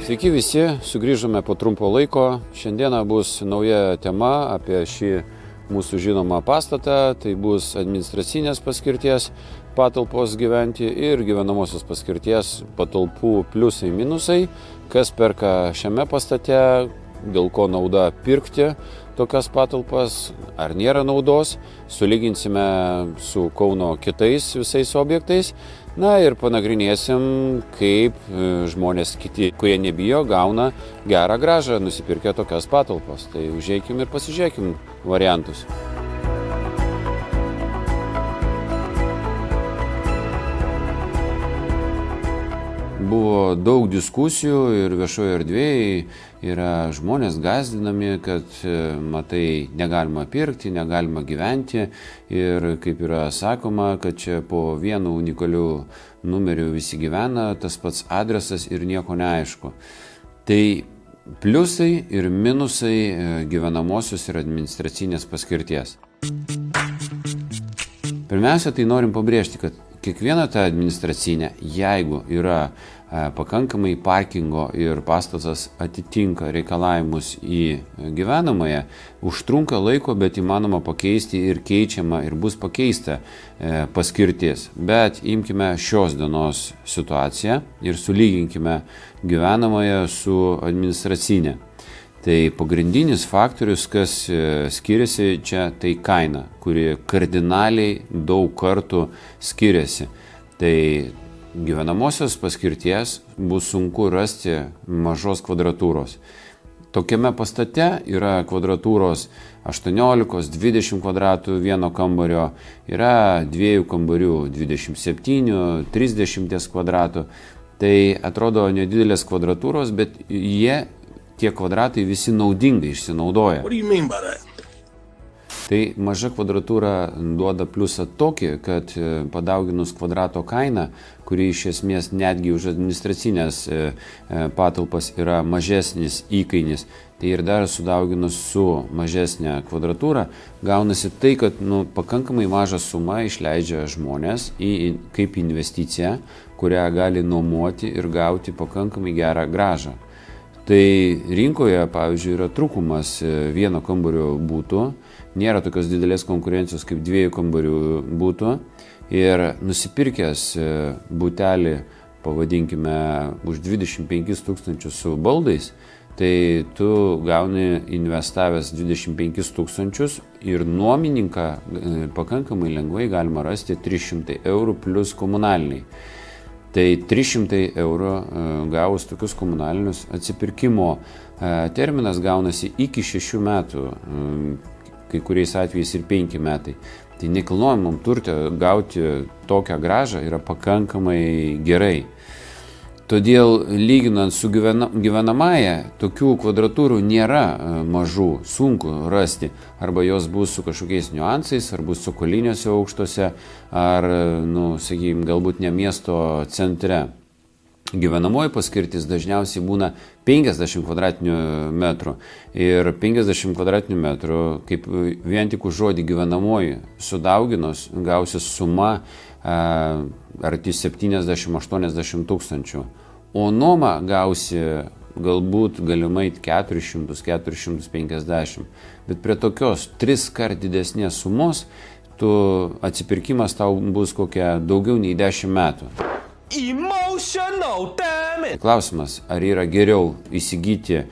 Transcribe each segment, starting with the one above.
Sveiki visi, sugrįžome po trumpo laiko. Šiandieną bus nauja tema apie šį mūsų žinomą pastatą. Tai bus administracinės paskirties patalpos gyventi ir gyvenamosios paskirties patalpų pliusai minusai. Kas perka šiame pastate, dėl ko nauda pirkti tokias patalpas, ar nėra naudos. Sulyginsime su Kauno kitais visais objektais. Na ir panagrinėsim, kaip žmonės kiti, kurie nebijo, gauna gerą grąžą nusipirkę tokias patalpas. Tai užeikim ir pasižiūrėkim variantus. Buvo daug diskusijų ir viešoje erdvėje yra žmonės gąsdinami, kad matai, negalima pirkti, negalima gyventi ir kaip yra sakoma, kad čia po vienu unikaliu numeriu visi gyvena, tas pats adresas ir nieko neaišku. Tai pliusai ir minusai gyvenamosios ir administracinės paskirties. Pirmiausia, tai norim pabrėžti, kad kiekviena ta administracinė, jeigu yra pakankamai parkingo ir pastatas atitinka reikalavimus į gyvenamąją, užtrunka laiko, bet įmanoma pakeisti ir keičiama ir bus pakeista paskirtis. Bet imkime šios dienos situaciją ir sulyginkime gyvenamąją su administracinė. Tai pagrindinis faktorius, kas skiriasi čia, tai kaina, kuri kardinaliai daug kartų skiriasi. Tai gyvenamosios paskirties bus sunku rasti mažos kvadratūros. Tokiame pastate yra kvadratūros 18-20 kvadratų vieno kambario, yra dviejų kambarių 27-30 kvadratų. Tai atrodo nedidelės kvadratūros, bet tie kvadratai visi naudingai išsinaudoja. Tai maža kvadratūra duoda pliusą tokį, kad padauginus kvadrato kainą, kuri iš esmės netgi už administracinės patalpas yra mažesnis įkainis, tai ir dar sudauginus su mažesnė kvadratūra, gaunasi tai, kad pakankamai mažą sumą išleidžia žmonės kaip investiciją, kurią gali nuomoti ir gauti pakankamai gerą grąžą. Tai rinkoje, pavyzdžiui, yra trūkumas vieno kambario būtų, nėra tokios didelės konkurencijos kaip dviejų kambarių būtų ir nusipirkęs butelį, pavadinkime, už 25 000 su baldais, tai tu gauni investavęs 25 000 ir nuomininką pakankamai lengvai galima rasti 300 eurų plus komunaliniai. Tai 300 eurų gavus tokius komunalinius atsipirkimo terminas gaunasi iki 6 metų, kai kuriais atvejais ir 5 metai. Tai nekilnojamam turte gauti tokią grąžą yra pakankamai gerai. Todėl lyginant su gyvenamąja, tokių kvadratūrų nėra mažų, sunku rasti. Arba jos bus su kažkokiais niuansais, ar bus cokoliniuose aukštuose, ar, sakykime, galbūt ne miesto centre. Gyvenamoji paskirtis dažniausiai būna 50 kvadratinių metrų. Ir 50 kvadratinių metrų, kaip vien tik už žodį gyvenamoji sudauginus, gausi suma arti 70-80 tūkstančių. O nuoma gausi galbūt galimai 400-450. Bet prie tokios 3 kart didesnės sumos, atsipirkimas tau bus kokia daugiau nei 10 metų. Klausimas, ar yra geriau įsigyti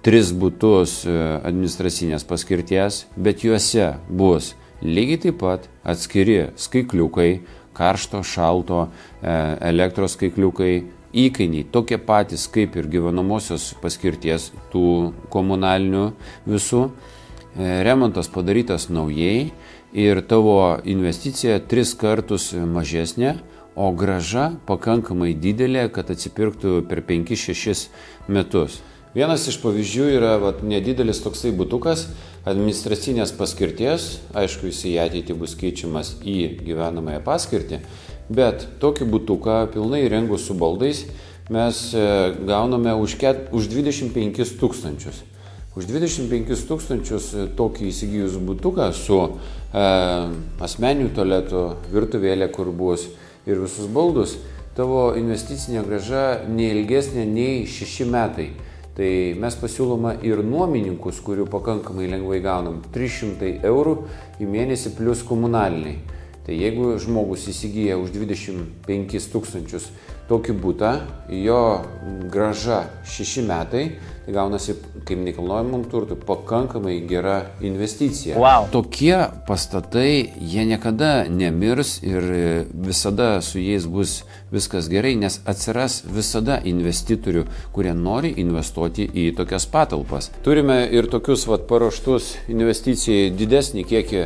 3 butus administracinės paskirties, bet juose bus lygiai taip pat atskiri skaikliukai, karšto, šalto, elektros skaikliukai, įkainiai tokie patys kaip ir gyvenamosios paskirties, tų komunalinių visų. Remontas padarytas naujai ir tavo investicija 3 kartus mažesnė, o grąža pakankamai didelė, kad atsipirktų per 5-6 metus. Vienas iš pavyzdžių yra nedidelis toksai butukas administracinės paskirties, aišku, jis į ateitį bus keičiamas į gyvenamąją paskirtį, bet tokį butuką pilnai įrengus su baldais mes gauname už 25 000. Už 25 000 tokį įsigijus butuką su asmeniniu tualetu, virtuvėlė, kur bus ir visus baldus, tavo investicinė grąža neilgesnė nei 6 metai. Tai mes pasiūlome ir nuomininkus, kurių pakankamai lengvai gaunam 300 eurų į mėnesį plus komunaliniai. Tai jeigu žmogus įsigyja už 25 000 tokį butą, jo grąža 6 metai, tai gaunasi kaip nekilnojamam turtui pakankamai gera investicija. Wow. Tokie pastatai, jie niekada nemirs ir visada su jais bus viskas gerai, nes atsiras visada investitorių, kurie nori investuoti į tokias patalpas. Turime ir tokius paruoštus investicijai didesnį kiekį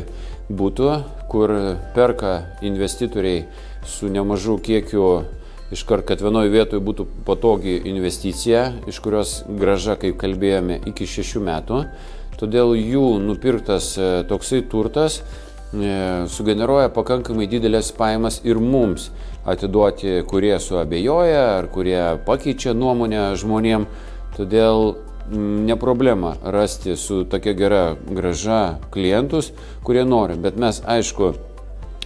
būtų, kur perka investitoriai su nemažu kiekiu iškart, kad vienoje vietoje būtų patogi investicija, iš kurios grąža, kaip kalbėjome, iki 6 metų. Todėl jų nupirktas toksai turtas sugeneruoja pakankamai didelės pajamas ir mums atiduoti, kurie suabejoja ar kurie pakeičia nuomonę žmonėm. Todėl ne problema rasti su tokia gera grąža klientus, kurie nori, bet mes, aišku,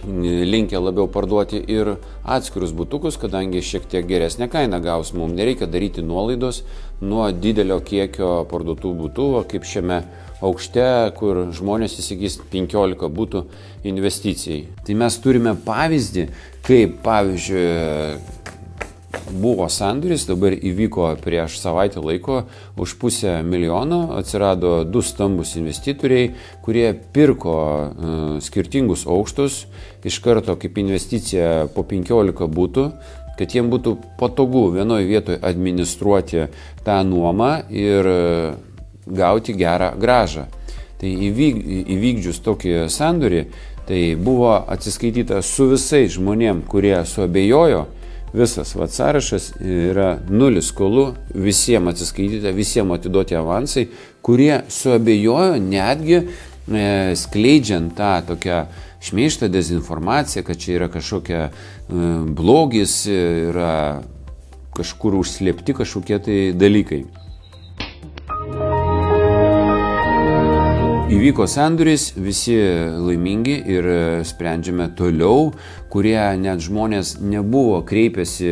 linkę labiau parduoti ir atskirus butukus, kadangi šiek tiek geresnę kainą gaus. Mums nereikia daryti nuolaidos nuo didelio kiekio parduotų butų, kaip šiame aukšte, kur žmonės įsigys 15 butų investicijai. Tai mes turime pavyzdį, kaip pavyzdžiui buvo sandoris, dabar įvyko prieš savaitę laiko, už 500 000 atsirado 2 stambus investitoriai, kurie pirko skirtingus aukštus, iš karto kaip investicija po 15 butų, kad jiem būtų patogu vienoje vietoje administruoti tą nuomą ir gauti gerą grąžą. Tai įvykdžius tokį sandorį, tai buvo atsiskaityta su visais žmonėm, kurie suabejojo. Visas sąrašas yra 0 skolų, visiems atsiskaityta, visiems atiduoti avansai, kurie suabejojo netgi skleidžiant tą tokią šmeižtą dezinformaciją, kad čia yra kažkokia blogis, yra kažkur užslėpti kažkokie tai dalykai. Įvyko sandoris, visi laimingi ir sprendžiame toliau, kurie net žmonės nebuvo kreipęsi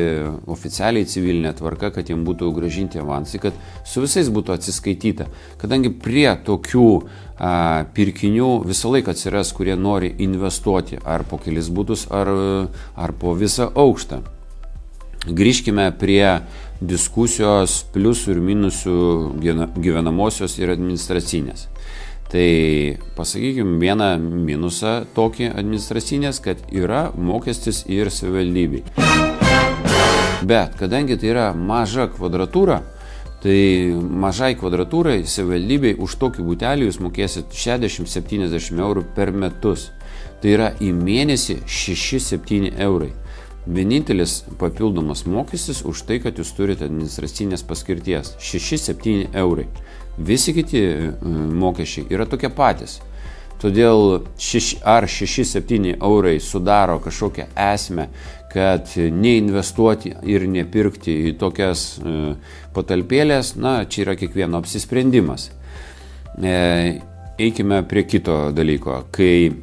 oficialiai civilinė tvarka, kad jiems būtų grąžinti avansai, kad su visais būtų atsiskaityta. Kadangi prie tokių pirkinių visą laiką atsiras, kurie nori investuoti ar po kelis butus, ar po visą aukštą. Grįžkime prie diskusijos pliusų ir minusų gyvenamosios ir administracinės. Tai pasakykime vieną minusą tokį administracinės, kad yra mokestis ir savivaldybei. Bet kadangi tai yra maža kvadratūra, tai mažai kvadratūrai savivaldybei už tokį butelį jūs mokėsit 60-70 eurų per metus. Tai yra į mėnesį 6-7 eurai. Vienintelis papildomas mokestis už tai, kad jūs turite administracinės paskirties. 6-7 eurai. Visi kiti mokesčiai yra tokie patys. Todėl 6-7 eurai sudaro kažkokią esmę, kad neinvestuoti ir nepirkti į tokias patalpėlės, čia yra kiekvieno apsisprendimas. Eikime prie kito dalyko, kai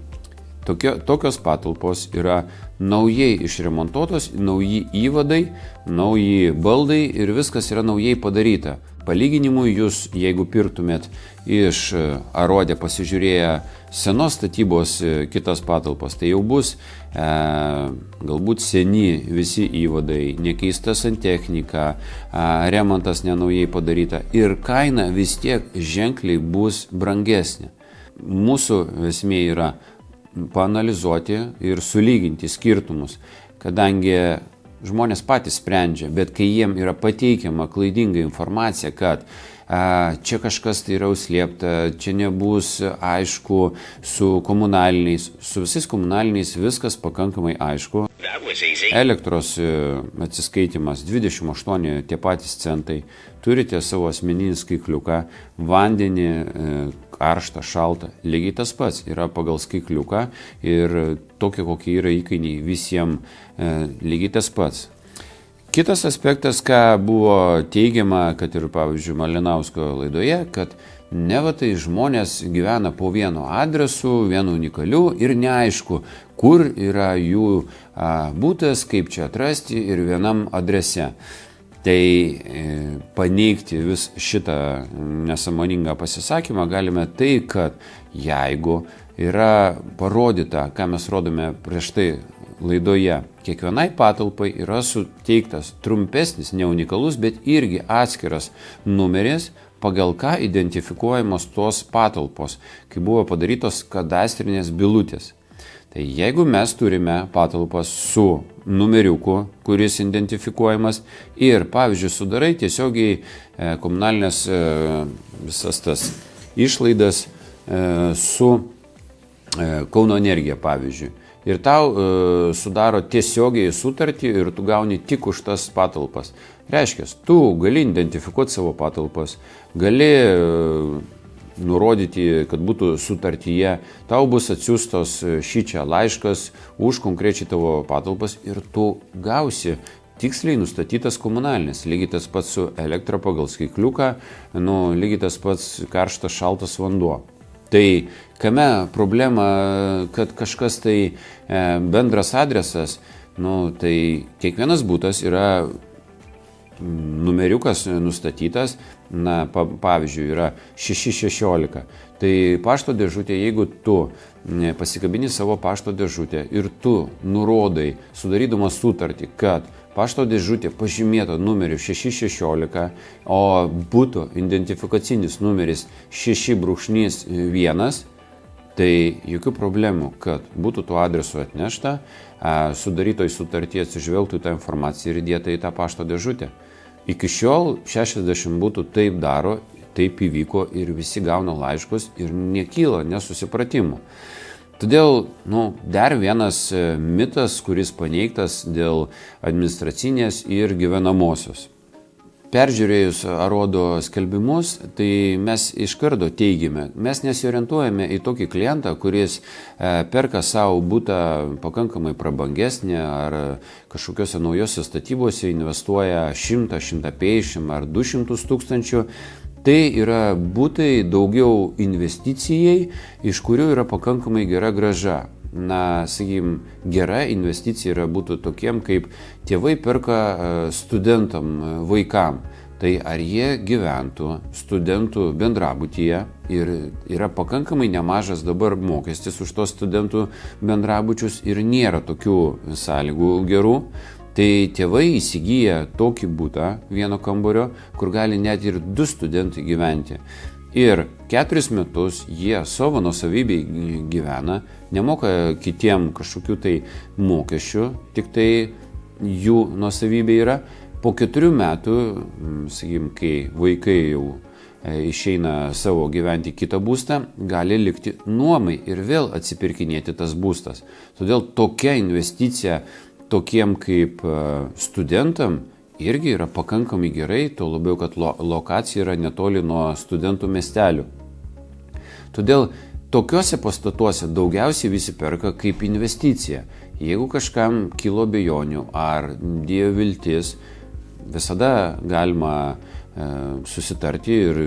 tokios patalpos yra naujai išremontuotos, nauji įvadai, nauji baldai ir viskas yra naujai padaryta. Palyginimui jūs, jeigu pirktumėt iš Arodė pasižiūrėję senos statybos kitas patalpas, tai jau bus galbūt seni visi įvadai, nekeista santechnika, remontas nenaujai padaryta ir kaina vis tiek ženkliai bus brangesnė. Mūsų esmė yra paanalizuoti ir sulyginti skirtumus, kadangi žmonės patys sprendžia, bet kai jiem yra pateikiama klaidinga informacija, kad čia kažkas tai yra užslėpta, čia nebus aišku su komunaliniais, su visais komunaliniais viskas pakankamai aišku. Elektros atsiskaitimas 28 tie patys centai, turite savo asmeninį skaitliuką, vandenį, karštą, šaltą, lygiai tas pats yra pagal skaitliuką ir tokie kokie yra įkainiai visiems lygiai tas pats. Kitas aspektas, ką buvo teigiama, kad ir pavyzdžiui Malinausko laidoje, kad neva tai žmonės gyvena po vienu adresu, vienu unikaliu ir neaišku, kur yra jų būtas, kaip čia atrasti ir vienam adrese. Tai paneigti vis šitą nesąmoningą pasisakymą galime tai, kad jeigu yra parodyta, ką mes rodome prieš tai laidoje, kiekvienai patalpai yra suteiktas trumpesnis, ne unikalus, bet irgi atskiras numeris, pagal ką identifikuojamos tos patalpos, kai buvo padarytos kadastrinės bylutės. Tai jeigu mes turime patalpas su numeriuku, kuris identifikuojamas ir, pavyzdžiui, sudarai tiesiogiai komunalinės visas tas išlaidas su Kauno Energija, pavyzdžiui, ir tau sudaro tiesiogiai sutartį ir tu gauni tik už tas patalpas. Reiškia, tu gali identifikuoti savo patalpas, gali nurodyti, kad būtų sutartyje, tau bus atsiųstos šičia laiškas už konkrečiai tavo patalpas ir tu gausi tiksliai nustatytas komunalinis. Lygiai tas pats su elektra pagal skaitliuką, lygiai tas pats karštas, šaltas vanduo. Tai kame problema, kad kažkas tai bendras adresas, tai kiekvienas būtas yra numeriukas nustatytas, pavyzdžiui, yra 616. Tai pašto dėžutė, jeigu tu pasikabini savo pašto dėžutę ir tu nurodai, sudarydamas sutartį, kad pašto dėžutė pažymėta numeriu 616, o būtų identifikacinis numeris 6-1, tai jokių problemų, kad būtų tuo adresu atnešta, sudarytoj sutartyje atsižvelgtų tą informaciją ir įdėta į tą pašto dėžutę. Iki šiol 60 būtų taip daro, taip įvyko ir visi gauna laiškus ir nekyla nesusipratimų. Todėl, dar vienas mitas, kuris paneigtas dėl administracinės ir gyvenamosios. Peržiūrėjus Arodo skelbimus, tai mes iš karto teigiame, mes nesiorientuojame į tokį klientą, kuris perka savo butą pakankamai prabangesnį ar kažkokiose naujose statybose investuoja 100, 150 ar 200 tūkstančių. Tai yra butai daugiau investicijai, iš kurių yra pakankamai gera grąža. Gera investicija yra būtų tokiem, kaip tėvai perka studentam, vaikam. Tai ar jie gyventų studentų bendrabutyje ir yra pakankamai nemažas dabar mokestis už tos studentų bendrabučius ir nėra tokių sąlygų gerų. Tai tėvai įsigyja tokį butą vieno kambario, kur gali net ir 2 studentai gyventi. Ir 4 metus jie savo nuosavybėj gyvena, nemoka kitiem kažkokių tai mokesčių, tik tai jų nuosavybė yra. Po 4 metų, kai vaikai jau išeina savo gyventi kitą būstą, gali likti nuomai ir vėl atsipirkinėti tas būstas. Todėl tokia investicija tokiem kaip studentam irgi yra pakankamai gerai, tuo labiau, kad lokacija yra netoli nuo studentų miestelių. Todėl tokiuose pastatuose daugiausiai visi perka kaip investicija. Jeigu kažkam kilo abejonių ar dėjo viltis, visada galima susitarti ir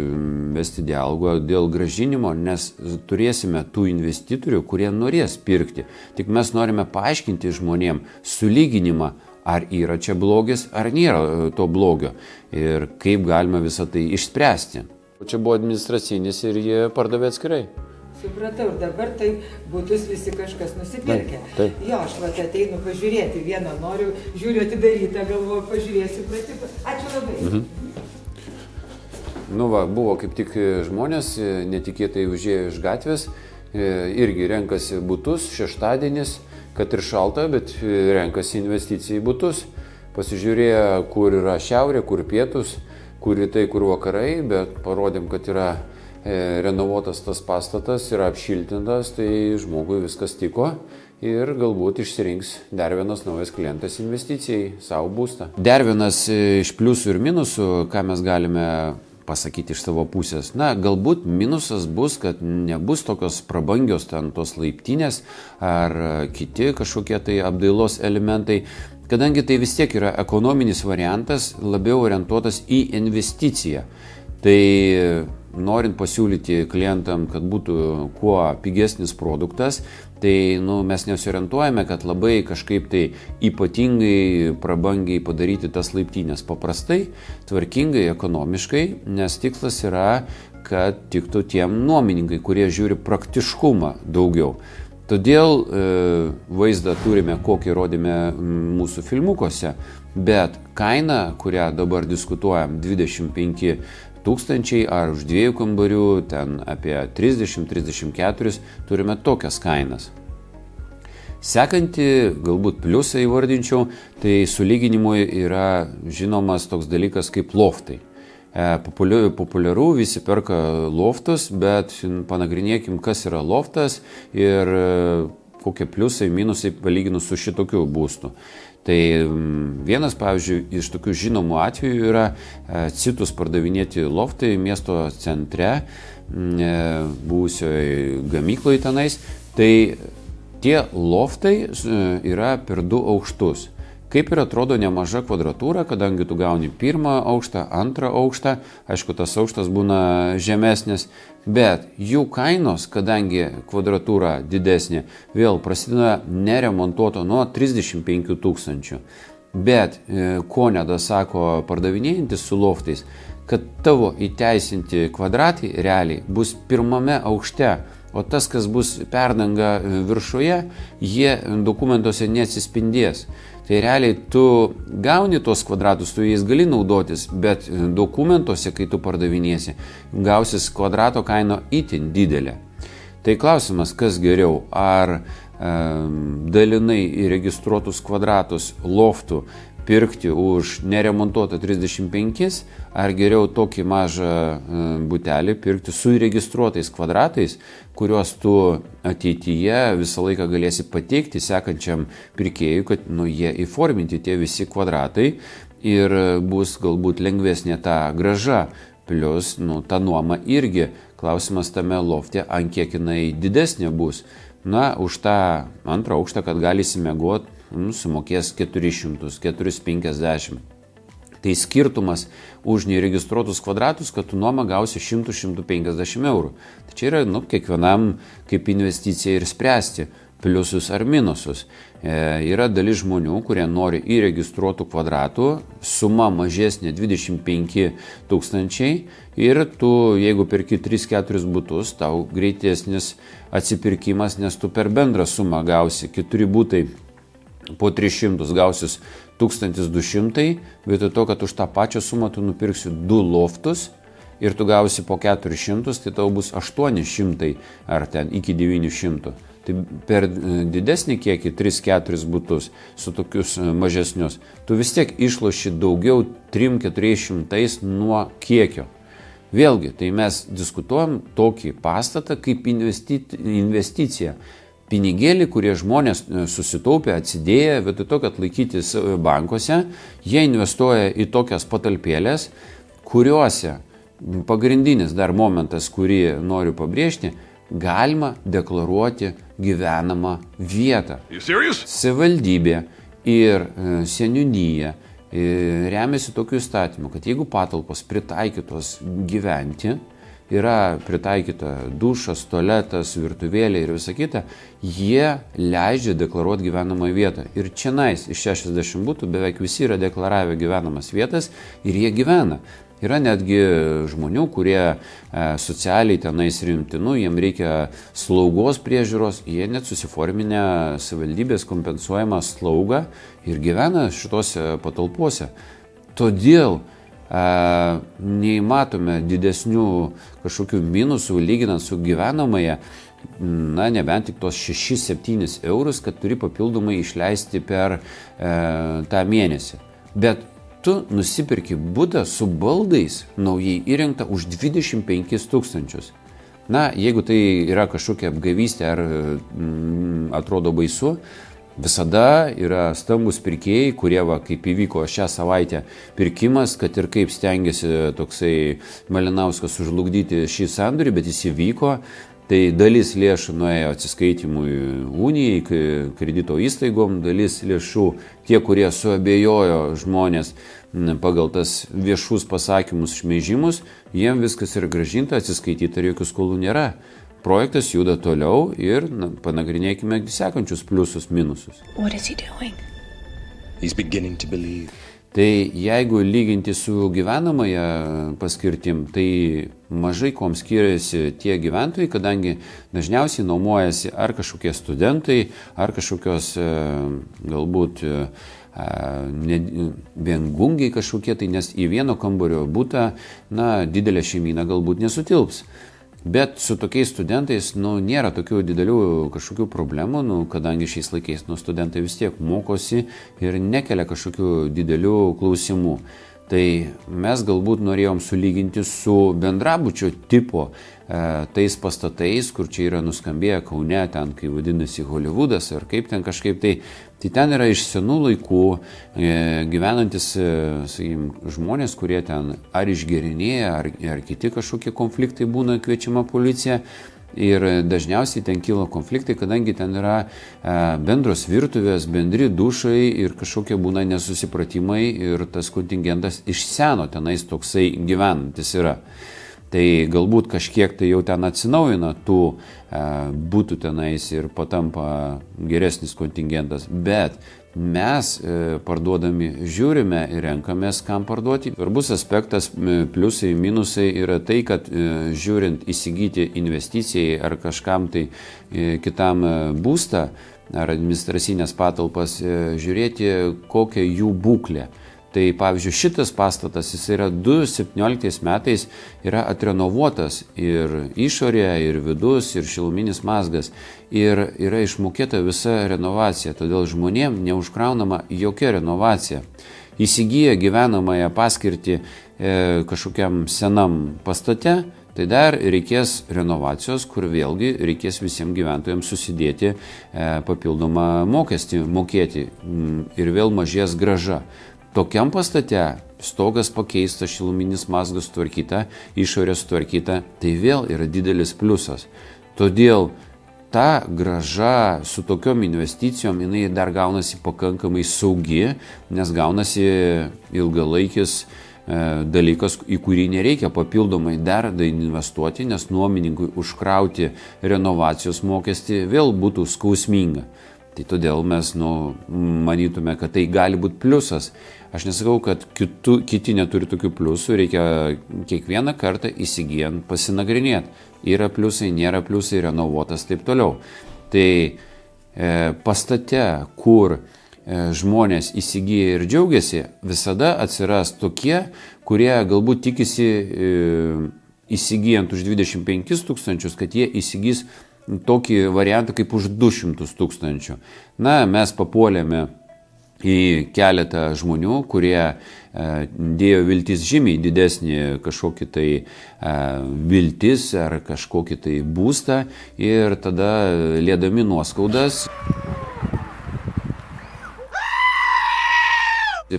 vesti dialogą dėl grąžinimo, nes turėsime tų investitorių, kurie norės pirkti. Tik mes norime paaiškinti žmonėm sulyginimą, ar yra čia blogis, ar nėra to blogio ir kaip galima visą tai išspręsti. Čia buvo administracinis ir jie pardavė atskirai. Supratau, ir dabar tai būtus visi kažkas nusipirkę. Taip. Jo, aš ateinu pažiūrėti vieną, žiūriu atidarytą, galvoju, pažiūrėsiu, pratipą. Ačiū labai. Buvo kaip tik žmonės, netikėtai užėjo iš gatvės, irgi renkasi butus, šeštadienis, kad ir šalta, bet renkasi investicijai į butus. Pasižiūrėjo, kur yra šiaurė, kur pietus, kur rytai, kur vakarai, bet parodėm, kad yra renovuotas tas pastatas, yra apšiltintas, tai žmogui viskas tiko ir galbūt išsirinks dar vienas naujas klientas investicijai savo būstą. Dar vienas iš pliusų ir minusų, ką mes galime pasakyti iš savo pusės. Galbūt minusas bus, kad nebus tokios prabangios ten tos laiptinės ar kiti kažkokie tai apdailos elementai, kadangi tai vis tiek yra ekonominis variantas, labiau orientuotas į investiciją. Tai norint pasiūlyti klientam, kad būtų kuo pigesnis produktas, Tai mes nesiorientuojame, kad labai kažkaip tai ypatingai, prabangiai padaryti tas laiptynės. Paprastai, tvarkingai, ekonomiškai, nes tikslas yra, kad tiktų tiem nuomininkai, kurie žiūri praktiškumą daugiau. Todėl vaizdą turime, kokį rodėme mūsų filmukuose, bet kaina, kurią dabar diskutuojam, 25 000 ar už 2 kambarių, ten apie 30-34, turime tokias kainas. Sekanti, galbūt pliusą įvardinčiau, tai sulyginimui yra žinomas toks dalykas kaip loftai. Populiaru, visi perka loftus, bet panagrinėkim, kas yra loftas ir kokie pliusai, minusai palyginus su šitokiu būstu. Tai vienas, pavyzdžiui, iš tokių žinomų atvejų yra Citus pardavinėti loftai miesto centre, buvusioje gamykloje tenais. Tai tie loftai yra per 2 aukštus. Kaip ir atrodo nemaža kvadratūra, kadangi tu gauni 1 aukštą, 2 aukštą, aišku, tas aukštas būna žemesnis, bet jų kainos, kadangi kvadratūra didesnė, vėl prasideda neremontuoto nuo 35 000. Bet ko nedasako pardavinėjantis su loftais, kad tavo įteisinti kvadratai realiai bus 1 aukšte, o tas, kas bus perdanga viršuje, jie dokumentuose neatsispindės. Tai realiai tu gauni tos kvadratus, tu jais gali naudotis, bet dokumentuose, kai tu pardavinėsi, gausis kvadrato kaina itin didelė. Tai klausimas, kas geriau, ar dalinai įregistruotus kvadratus loftų pirkti už neremontuotą 35, ar geriau tokį mažą butelį pirkti su įregistruotais kvadratais, kuriuos tu ateityje visą laiką galėsi pateikti sekančiam pirkėjui, kad jie įforminti tie visi kvadratai ir bus galbūt lengvesnė ta grąža. Plius, ta nuoma irgi, klausimas tame lofte, ant kiek jinai didesnė bus. Už tą 2 aukštą, kad gali įsimiegot, sumokės 400, 450. Tai skirtumas už neregistruotus kvadratus, kad tu nuomą gausi 100-150 eurų. Tai čia yra kiekvienam kaip investicija ir spręsti pliusus ar minusus. Yra dalis žmonių, kurie nori įregistruotų kvadratų, suma mažesnė 25 000 ir tu, jeigu perki 3-4 butus, tau greitesnis atsipirkimas, nes tu per bendrą sumą gausi 4 butai po 300 gausis 1200, vietoj to, kad už tą pačią sumą tu nupirksi 2 loftus ir tu gausi po 400, tai tau bus 800 ar ten iki 900. Tai per didesnį kiekį 3-4 butus su tokius mažesnius, tu vis tiek išloši daugiau 300-400 nuo kiekio. Vėlgi, tai mes diskutuojam tokį pastatą kaip investiciją. Pinigėlį, kurie žmonės susitaupė, atsidėję, vietoj to, kad laikytis bankuose, jie investuoja į tokias patalpėlės, kuriuose pagrindinis dar momentas, kurį noriu pabrėžti, galima deklaruoti gyvenamą vietą. Savivaldybė ir seniūnija remiasi tokiu įstatymu, kad jeigu patalpos pritaikytos gyventi, yra pritaikyta dušas, tualetas, virtuvėlė ir visa kita, jie leidžia deklaruoti gyvenamą vietą. Ir čianais iš 60 butų beveik visi yra deklaravę gyvenamas vietas ir jie gyvena. Yra netgi žmonių, kurie socialiai tenais rimti, jiem reikia slaugos priežiūros, jie net susiforminę savivaldybės kompensuojamą slaugą ir gyvena šitose patalpose. Todėl neįmatome didesnių kažkokių minusų lyginant su gyvenamąją, nebent tik tos 6-7 eurus, kad turi papildomai išleisti per tą mėnesį. Bet tu nusipirki butą su baldais naujai įrengtą už 25 000. Jeigu tai yra kažkokia apgavystė ar atrodo baisu, visada yra stambus pirkėjai, kurie, kaip įvyko šią savaitę pirkimas, kad ir kaip stengiasi toksai Malinauskas sužlugdyti šį sandorį, bet jis įvyko. Tai dalis lėšų nuėjo atsiskaitimui unijai, kredito įstaigom, dalis lėšų tie, kurie suabejojo žmonės pagal tas viešus pasakymus, šmeižimus, jiem viskas yra grąžinta, atsiskaityta ir jokių skolų nėra. projektas juda toliau ir panagrinėkime sekančius pliusus, minusus. What is he doing? He's beginning to believe. Tai jeigu lyginti su gyvenamąją paskirtim, tai mažai kuom skiriasi tie gyventojai, kadangi dažniausiai nuomojasi ar kažkokie studentai, ar kažkokios galbūt viengungiai kažkokie, tai nes į vieno kambario butą, didelė šeimyna galbūt nesutilps. Bet su tokiais studentais, nėra tokių didelių kažkokių problemų, kadangi šiais laikais, studentai vis tiek mokosi ir nekelia kažkokių didelių klausimų. Tai mes galbūt norėjom sulyginti su bendrabučio tipo tais pastatais, kur čia yra nuskambėję Kaune, ten, kai vadinasi Hollywoodas, ar kaip ten kažkaip tai ten yra iš senų laikų gyvenantis, žmonės, kurie ten ar išgerinėja, ar kiti kažkokie konfliktai būna, kviečiama policija. Ir dažniausiai ten kyla konfliktai, kadangi ten yra bendros virtuvės, bendri dušai ir kažkokie būna nesusipratimai ir tas kontingentas iš seno tenais toksai gyvenantis yra. Tai galbūt kažkiek tai jau ten atsinaujina tų būtų tenais ir patampa geresnis kontingentas, bet mes parduodami žiūrime ir renkamės, kam parduoti. Svarbus aspektas, pliusai, minusai yra tai, kad žiūrint įsigyti investicijai ar kažkam tai kitam būstą ar administracinės patalpas, žiūrėti, kokia jų būklė. Tai pavyzdžiui, šitas pastatas, jis yra 2017 metais yra atrenovuotas ir išorė, ir vidus, ir šiluminis mazgas. Ir yra išmokėta visa renovacija, todėl žmonėm neužkraunama jokia renovacija. Įsigyja gyvenamąją paskirtį kažkokiam senam pastate, tai dar reikės renovacijos, kur vėlgi reikės visiems gyventojams susidėti papildomą mokestį mokėti ir vėl mažės grąža. Tokiam pastate stogas pakeistas, šiluminis mazgas sutvarkyta, išorė sutvarkyta, tai vėl yra didelis pliusas. Todėl ta grąža su tokiom investicijom, jinai dar gaunasi pakankamai saugi, nes gaunasi ilgalaikis dalykas, į kurį nereikia papildomai dar investuoti, nes nuomininkui užkrauti renovacijos mokestį vėl būtų skausminga. Tai todėl mes manytume, kad tai gali būti pliusas. Aš nesakau, kad kiti neturi tokių pliusų, reikia kiekvieną kartą įsigijant pasinagrinėti. Yra pliusai, nėra pliusai, renovuotas, taip toliau. Tai pastate, kur žmonės įsigyja ir džiaugiasi, visada atsiras tokie, kurie galbūt tikisi įsigijant už 25 000, kad jie įsigys tokį variantą kaip už 200 000. Mes papuolėme į keletą žmonių, kurie dėjo viltis žymiai didesnį kažkokį tai viltis ar kažkokį tai būstą ir tada liedami nuoskaudas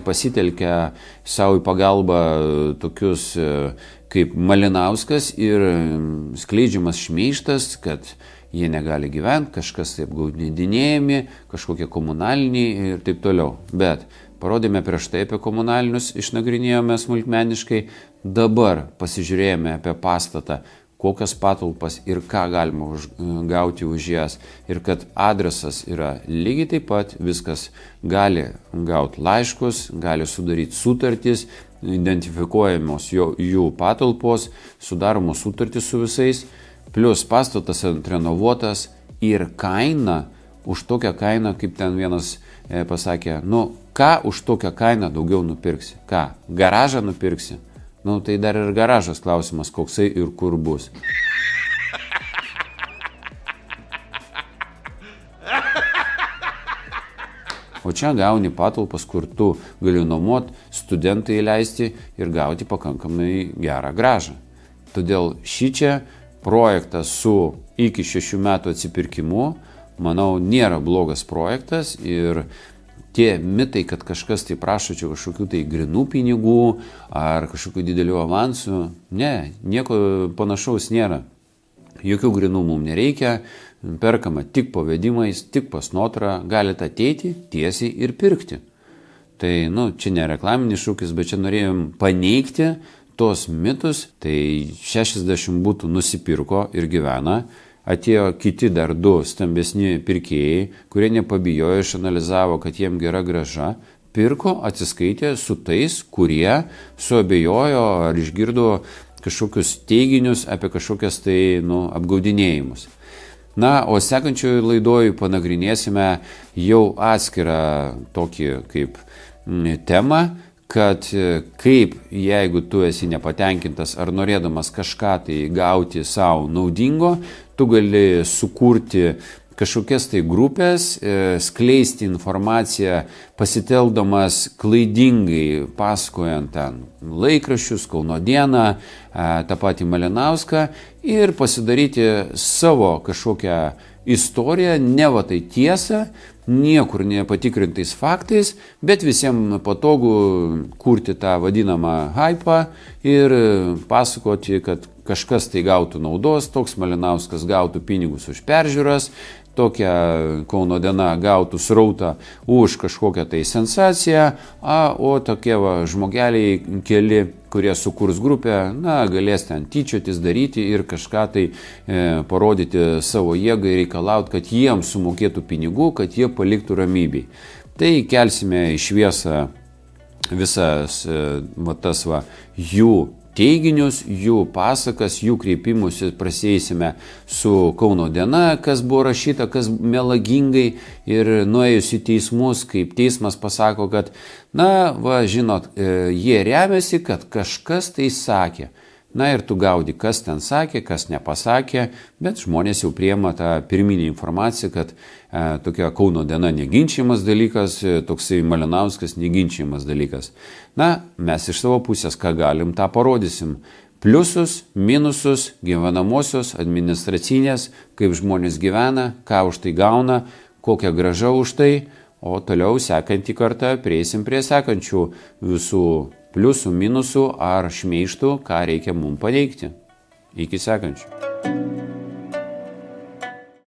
pasitelkia savo į pagalbą tokius kaip Malinauskas ir skleidžiamas šmeižtas, kad jie negali gyventi, kažkas taip apgaudinėjami, kažkokie komunaliniai ir taip toliau. Bet parodėme prieš tai apie komunalinius, išnagrinėjome smulkmeniškai, dabar pasižiūrėjome apie pastatą, kokias patalpas ir ką galima gauti už jas ir kad adresas yra lygiai taip pat, viskas gali gauti laiškus, gali sudaryti sutartis, identifikuojamos jų patalpos, sudaromos sutartys su visais, plus pastatas atrenovuotas ir kaina, už tokią kainą, kaip ten vienas pasakė, ką už tokią kainą daugiau nupirksi, ką, garažą nupirksi? Tai dar ir garažas klausimas, koksai ir kur bus. O čia gauni patalpas, kur tu gali nuomoti, studentai įleisti ir gauti pakankamai gerą grąžą. Todėl šičia projektas su iki 6 metų atsipirkimu, manau, nėra blogas projektas ir tie mitai, kad kažkas tai prašo čia kažkokių tai grinų pinigų ar kažkokių didelių avansų, ne, nieko panašaus nėra. Jokių grinų mums nereikia, perkama tik pavedimais, tik pas notarą, galite ateiti tiesiai ir pirkti. Tai, čia ne reklaminis šūkis, bet čia norėjom paneigti tos mitus, tai 60 būtų nusipirko ir gyvena, atėjo kiti dar 2 stambesni pirkėjai, kurie nepabijojo, išanalizavo, kad jiem gera grąža, pirko, atsiskaitė su tais, kurie suabejojo ar išgirdo kažkokius teiginius apie kažkokias tai apgaudinėjimus. Na, o sekančioje laidoje panagrinėsime jau atskirą tokį kaip temą, kad kaip jeigu tu esi nepatenkintas ar norėdamas kažką tai gauti savo naudingo, tu gali sukurti kažkokias tai grupės, skleisti informaciją pasitelkdamas klaidingai pasakojant ten laikraščius, Kauno dieną, tą patį Malinauską ir pasidaryti savo kažkokią istoriją, neva tai tiesą, niekur nepatikrintais faktais, bet visiems patogu kurti tą vadinamą hypą ir pasakoti, kad kažkas tai gautų naudos, toks Malinauskas gautų pinigus už peržiūras, tokia Kauno diena gautų srautą už kažkokią tai sensaciją, o tokie žmogeliai keli, kurie sukurs grupę, galės ten tyčiotis daryti ir kažką tai parodyti savo jėgą ir reikalauti, kad jiems sumokėtų pinigų, kad jie paliktų ramybei. Tai kelsime į šviesą visas tas jų teiginius, jų pasakas, jų kreipimusi prasieisime su Kauno diena, kas buvo rašyta, kas melagingai ir nuėjus į teismus, kaip teismas pasako, kad, žinot, jie remiasi, kad kažkas tai sakė. Na ir tu gaudi, kas ten sakė, kas nepasakė, bet žmonės jau priema tą pirminį informaciją, kad tokia Kauno diena neginčiamas dalykas, toksai Malinauskas neginčiamas dalykas. Mes iš savo pusės, ką galim, tą parodysim. Pliusus, minusus, gyvenamosios, administracinės, kaip žmonės gyvena, ką už tai gauna, kokią grąžą už tai, o toliau sekantį kartą prieisim prie sekančių visų pliusų, minusų ar šmeižtų, ką reikia mums paneigti. Iki sekančių.